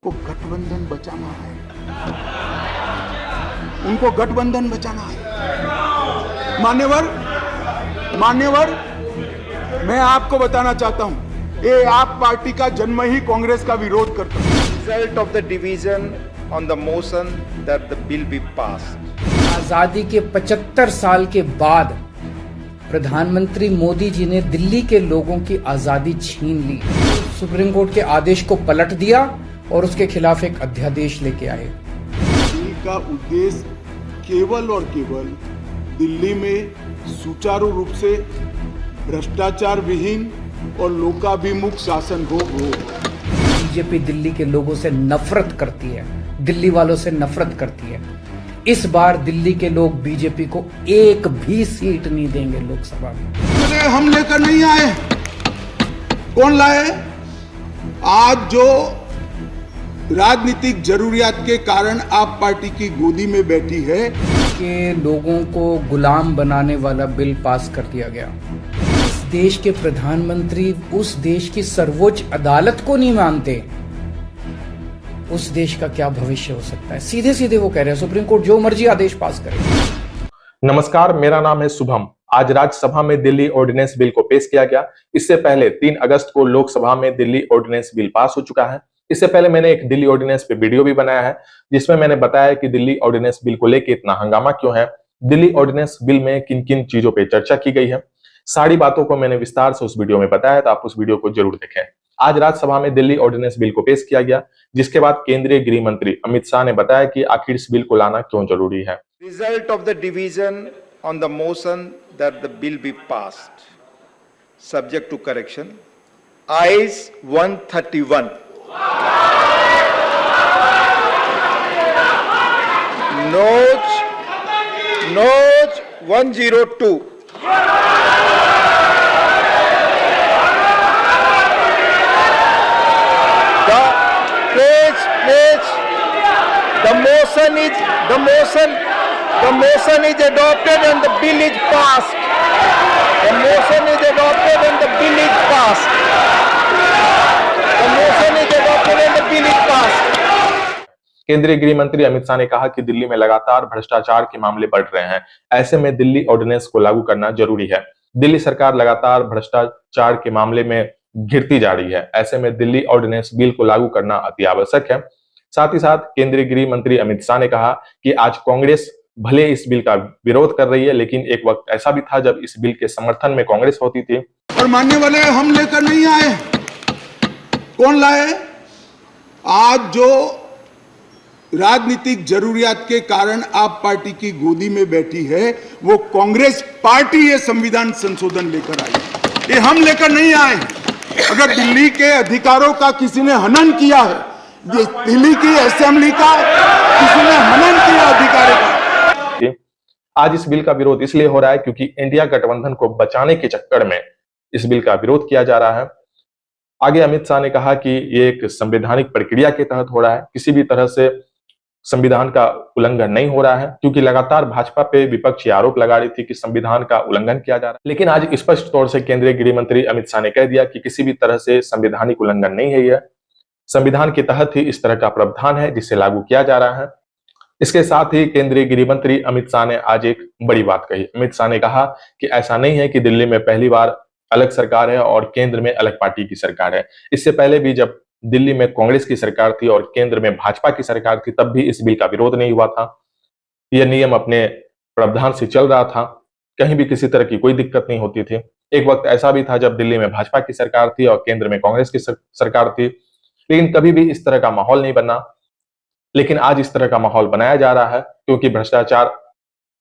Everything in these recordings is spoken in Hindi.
को गठबंधन बचाना है, उनको गठबंधन बचाना है। मान्यवर, मैं आपको बताना चाहता हूं, ये आप पार्टी का जन्म ही कांग्रेस का विरोध करता है। Result of the division on the motion that the bill be passed. आजादी के 75 साल के बाद प्रधानमंत्री मोदी जी ने दिल्ली के लोगों की आजादी छीन ली, सुप्रीम कोर्ट के आदेश को पलट दिया और उसके खिलाफ एक अध्यादेश लेके आए। बिल का उद्देश्य केवल और केवल दिल्ली में सुचारू रूप से भ्रष्टाचार विहीन और लोकाभिमुख शासन हो। बीजेपी दिल्ली के लोगों से नफरत करती है, दिल्ली वालों से नफरत करती है। इस बार दिल्ली के लोग बीजेपी को एक भी सीट नहीं देंगे लोकसभा में। हम लेकर नहीं आए, कौन लाए? आज जो राजनीतिक जरूरियात के कारण आप पार्टी की गोदी में बैठी है, के लोगों को गुलाम बनाने वाला बिल पास कर दिया गया। इस देश के प्रधानमंत्री उस देश की सर्वोच्च अदालत को नहीं मानते, उस देश का क्या भविष्य हो सकता है? सीधे सीधे वो कह रहे हैं सुप्रीम कोर्ट जो मर्जी आदेश पास करे। नमस्कार, मेरा नाम है शुभम। आज राज्यसभा में दिल्ली ऑर्डिनेंस बिल को पेश किया गया। इससे पहले 3 अगस्त को लोकसभा में दिल्ली ऑर्डिनेंस बिल पास हो चुका है। इससे पहले मैंने एक दिल्ली ऑर्डिनेंस पे वीडियो भी बनाया है, जिसमें मैंने बताया कि दिल्ली ऑर्डिनेंस बिल को लेकर इतना हंगामा क्यों है, दिल्ली ऑर्डिनेंस बिल में किन किन चीजों पे चर्चा की गई है। सारी बातों को मैंने विस्तार से उस वीडियो में बताया, तो आप उस वीडियो को जरूर देखें। आज राज्यसभा में दिल्ली ऑर्डिनेंस बिल को पेश किया गया, जिसके बाद केंद्रीय गृह मंत्री अमित शाह ने बताया कि आखिर इस बिल को लाना क्यों जरूरी है। Result of the division on the motion that the bill be passed, subject to correction. Ayes 131. Noes 102. The motion is adopted and the bill is passed. The motion is adopted and the bill is passed. The motion is adopted and the bill is passed. केंद्रीय गृह मंत्री अमित शाह ने कहा कि दिल्ली में लगातार भ्रष्टाचार के मामले बढ़ रहे हैं, ऐसे में दिल्ली ऑर्डिनेंस को लागू करना जरूरी है। दिल्ली सरकार लगातार भ्रष्टाचार के मामले में घिरती जा रही है, ऐसे में दिल्ली ऑर्डिनेंस बिल को लागू करना अति आवश्यक है। साथ ही साथ केंद्रीय गृह मंत्री अमित शाह ने कहा कि आज कांग्रेस भले इस बिल का विरोध कर रही है, लेकिन एक वक्त ऐसा भी था जब इस बिल के समर्थन में कांग्रेस होती थी। और मानने वाले हम लेकर नहीं आए, कौन लाए? आज जो राजनीतिक जरूरियात के कारण आप पार्टी की गोदी में बैठी है, वो कांग्रेस पार्टी ये संविधान संशोधन लेकर आई, ये हम लेकर नहीं आए। अगर दिल्ली के अधिकारों का किसी ने हनन किया है, दिल्ली की असेंबली का किसी ने हनन किया अधिकारों का। आज इस बिल का विरोध इसलिए हो रहा है क्योंकि इंडिया गठबंधन को बचाने के चक्कर में इस बिल का विरोध किया जा रहा है। आगे अमित शाह ने कहा कि ये एक संवैधानिक प्रक्रिया के तहत हो रहा है, किसी भी तरह से संविधान का उल्लंघन नहीं हो रहा है, क्योंकि लगातार भाजपा पे विपक्ष ये आरोप लगा रही थी कि संविधान का उल्लंघन किया जा रहा है। लेकिन आज स्पष्ट तौर से केंद्रीय गृह मंत्री अमित शाह ने कह दिया कि किसी भी तरह से संवैधानिक उल्लंघन नहीं है, यह संविधान के तहत ही इस तरह का प्रावधान है जिसे लागू किया जा रहा है। इसके साथ ही केंद्रीय गृह मंत्री अमित शाह ने आज एक बड़ी बात कही। अमित शाह ने कहा कि ऐसा नहीं है कि दिल्ली में पहली बार अलग सरकार है और केंद्र में अलग पार्टी की सरकार है। इससे पहले भी जब दिल्ली में कांग्रेस की सरकार थी और केंद्र में भाजपा की सरकार थी, तब भी इस बिल का विरोध नहीं हुआ था। यह नियम अपने प्रावधान से चल रहा था, कहीं भी किसी तरह की कोई दिक्कत नहीं होती थी। एक वक्त ऐसा भी था जब दिल्ली में भाजपा की सरकार थी और केंद्र में कांग्रेस की सरकार थी, लेकिन कभी भी इस तरह का माहौल नहीं बना। लेकिन आज इस तरह का माहौल बनाया जा रहा है क्योंकि भ्रष्टाचार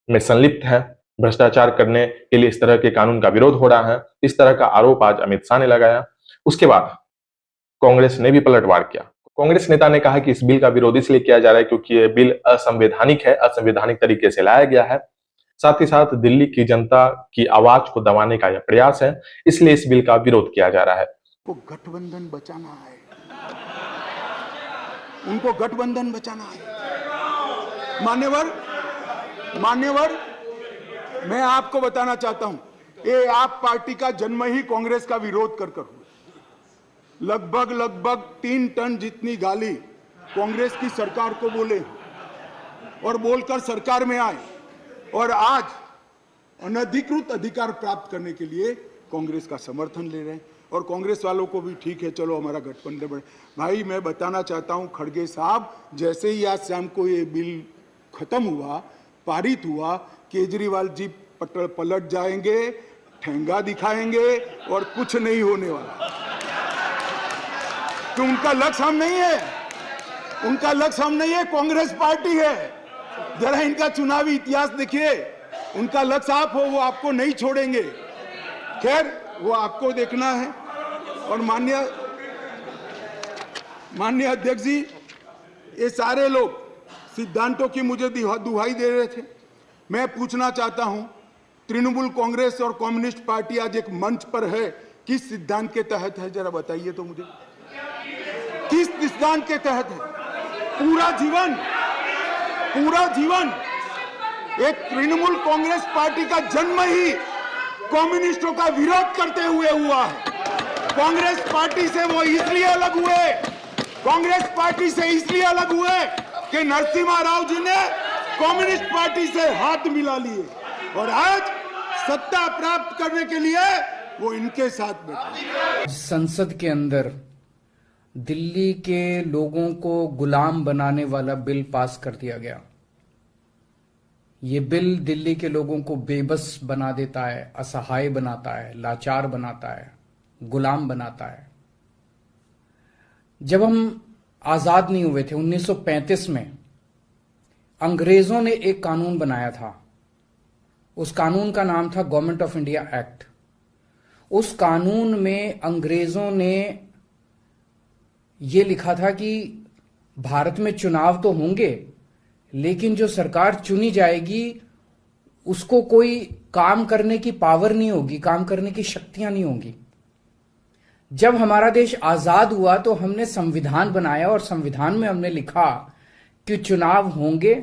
में संलिप्त है, भ्रष्टाचार करने के लिए इस तरह के कानून का विरोध हो रहा है। इस तरह का आरोप आज अमित शाह ने लगाया। उसके बाद कांग्रेस ने भी पलटवार किया। कांग्रेस नेता ने कहा कि इस बिल का विरोध इसलिए किया जा रहा है क्योंकि यह बिल असंवैधानिक है, असंवैधानिक तरीके से लाया गया है। साथ ही साथ दिल्ली की जनता की आवाज को दबाने का यह प्रयास है, इसलिए इस बिल का विरोध किया जा रहा है। को गठबंधन बचाना है, उनको गठबंधन बचाना है। मान्यवर, मैं आपको बताना चाहता हूं, ये आप पार्टी का जन्म ही कांग्रेस का विरोध कर हुआ। लगभग 3 टन जितनी गाली कांग्रेस की सरकार को बोले और बोलकर सरकार में आए और आज अनधिकृत अधिकार प्राप्त करने के लिए कांग्रेस का समर्थन ले रहे हैं। और कांग्रेस वालों को भी ठीक है, चलो हमारा गठबंधन बढ़े। भाई मैं बताना चाहता हूं खड़गे साहब, जैसे ही आज शाम को ये बिल खत्म हुआ, पारित हुआ, केजरीवाल जी पलट जाएंगे, ठेंगा दिखाएंगे और कुछ नहीं होने वाला। तो उनका लक्ष्य हम नहीं है, उनका लक्ष्य हम नहीं है, कांग्रेस पार्टी है। जरा इनका चुनावी इतिहास देखिए, उनका लक्ष्य आप हो, वो आपको नहीं छोड़ेंगे। खैर वो आपको देखना है। और माननीय अध्यक्ष जी, ये सारे लोग सिद्धांतों की मुझे दुहाई दे रहे थे। मैं पूछना चाहता हूं, तृणमूल कांग्रेस और कम्युनिस्ट पार्टी आज एक मंच पर है, किस सिद्धांत के तहत है? जरा बताइए तो मुझे, किस सिद्धांत के तहत है? पूरा जीवन एक तृणमूल कांग्रेस पार्टी का जन्म ही कम्युनिस्टों का विरोध करते हुए हुआ है। कांग्रेस पार्टी से वो इसलिए अलग हुए, कांग्रेस पार्टी से इसलिए अलग हुए कि नरसिम्हा राव जी ने कम्युनिस्ट पार्टी से हाथ मिला लिए और आज सत्ता प्राप्त करने के लिए वो इनके साथ बैठे। संसद के अंदर दिल्ली के लोगों को गुलाम बनाने वाला बिल पास कर दिया गया। ये बिल दिल्ली के लोगों को बेबस बना देता है, असहाय बनाता है, लाचार बनाता है, गुलाम बनाता है। जब हम आजाद नहीं हुए थे 1935 में, अंग्रेजों ने एक कानून बनाया था। उस कानून का नाम था गवर्नमेंट ऑफ इंडिया एक्ट। उस कानून में अंग्रेजों ने यह लिखा था कि भारत में चुनाव तो होंगे, लेकिन जो सरकार चुनी जाएगी उसको कोई काम करने की पावर नहीं होगी, काम करने की शक्तियां नहीं होंगी। जब हमारा देश आजाद हुआ तो हमने संविधान बनाया और संविधान में हमने लिखा कि चुनाव होंगे,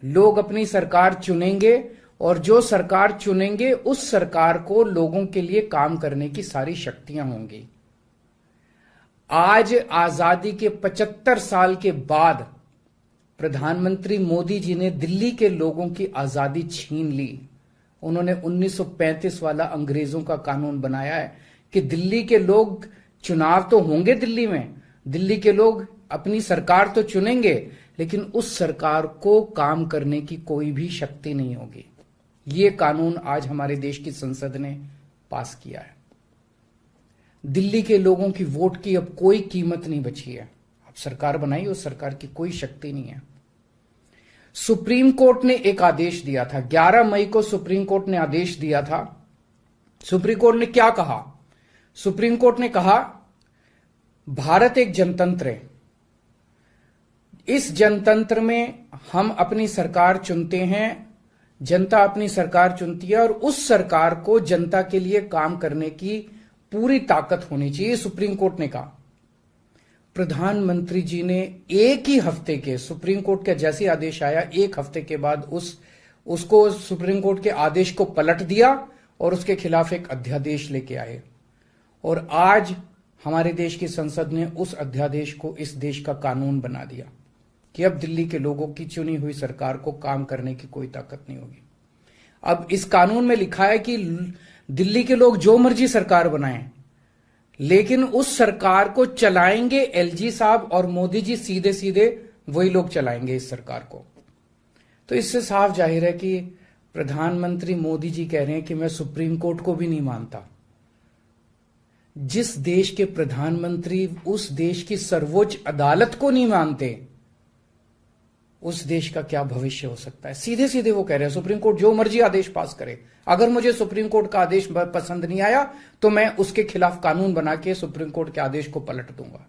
लोग अपनी सरकार चुनेंगे और जो सरकार चुनेंगे उस सरकार को लोगों के लिए काम करने की सारी शक्तियां होंगी। आज आजादी के 75 साल के बाद प्रधानमंत्री मोदी जी ने दिल्ली के लोगों की आजादी छीन ली। उन्होंने 1935 वाला अंग्रेजों का कानून बनाया है कि दिल्ली के लोग, चुनाव तो होंगे दिल्ली में, दिल्ली के लोग अपनी सरकार तो चुनेंगे, लेकिन उस सरकार को काम करने की कोई भी शक्ति नहीं होगी। ये कानून आज हमारे देश की संसद ने पास किया है। दिल्ली के लोगों की वोट की अब कोई कीमत नहीं बची है। अब सरकार बनाई, उस सरकार की कोई शक्ति नहीं है। सुप्रीम कोर्ट ने एक आदेश दिया था, 11 मई को सुप्रीम कोर्ट ने आदेश दिया था। सुप्रीम कोर्ट ने क्या कहा? सुप्रीम कोर्ट ने कहा भारत एक जनतंत्र है, इस जनतंत्र में हम अपनी सरकार चुनते हैं, जनता अपनी सरकार चुनती है और उस सरकार को जनता के लिए काम करने की पूरी ताकत होनी चाहिए, सुप्रीम कोर्ट ने कहा। प्रधानमंत्री जी ने एक ही हफ्ते के, सुप्रीम कोर्ट का जैसे आदेश आया, एक हफ्ते के बाद उसको सुप्रीम कोर्ट के आदेश को पलट दिया और उसके खिलाफ एक अध्यादेश लेके आए। और आज हमारे देश की संसद ने उस अध्यादेश को इस देश का कानून बना दिया कि अब दिल्ली के लोगों की चुनी हुई सरकार को काम करने की कोई ताकत नहीं होगी। अब इस कानून में लिखा है कि दिल्ली के लोग जो मर्जी सरकार बनाएं, लेकिन उस सरकार को चलाएंगे एलजी साहब और मोदी जी, सीधे सीधे वही लोग चलाएंगे इस सरकार को। तो इससे साफ जाहिर है कि प्रधानमंत्री मोदी जी कह रहे हैं कि मैं सुप्रीम कोर्ट को भी नहीं मानता। जिस देश के प्रधानमंत्री उस देश की सर्वोच्च अदालत को नहीं मानते, उस देश का क्या भविष्य हो सकता है? सीधे सीधे वो कह रहे हैं सुप्रीम कोर्ट जो मर्जी आदेश पास करे, अगर मुझे सुप्रीम कोर्ट का आदेश पसंद नहीं आया तो मैं उसके खिलाफ कानून बना के सुप्रीम कोर्ट के आदेश को पलट दूंगा।